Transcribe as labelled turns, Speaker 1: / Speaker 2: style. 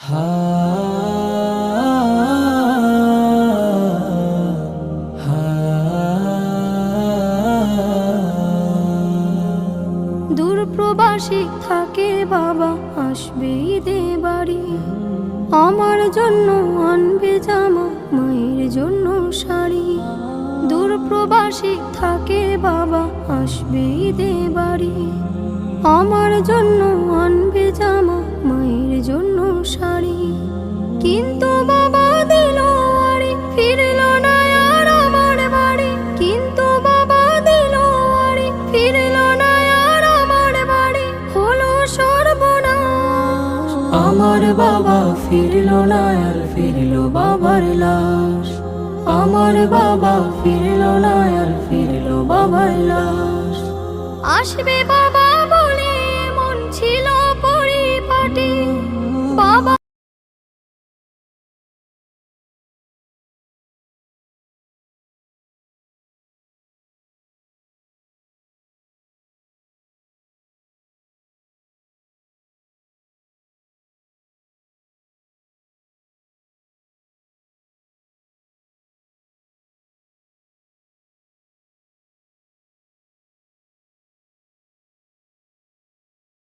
Speaker 1: হা হা
Speaker 2: দূর প্রবাসী থাকে বাবা, আসবে ঈদে বাড়ি। আমার জন্য আনবে জামা, মায়ের জন্য শাড়ি। দূর প্রবাসী থাকে বাবা, আসবে ঈদে বাড়ি। আমার জন্য আনবে জামা, মায়ের জন্য শাড়ি। কিন্তু বাবা দিল আড়ি, ফিরল না আর আমার বাড়ি। কিন্তু বাবা দিল আড়ি, ফিরল না আর আমার বাড়ি। হলো সর্বনাশ,
Speaker 1: আমার বাবা ফিরল না আর ফিরল বাবার লাশ। আমার বাবা ফিরল না আর ফিরল বাবার লাশ।
Speaker 2: আসবে বাবা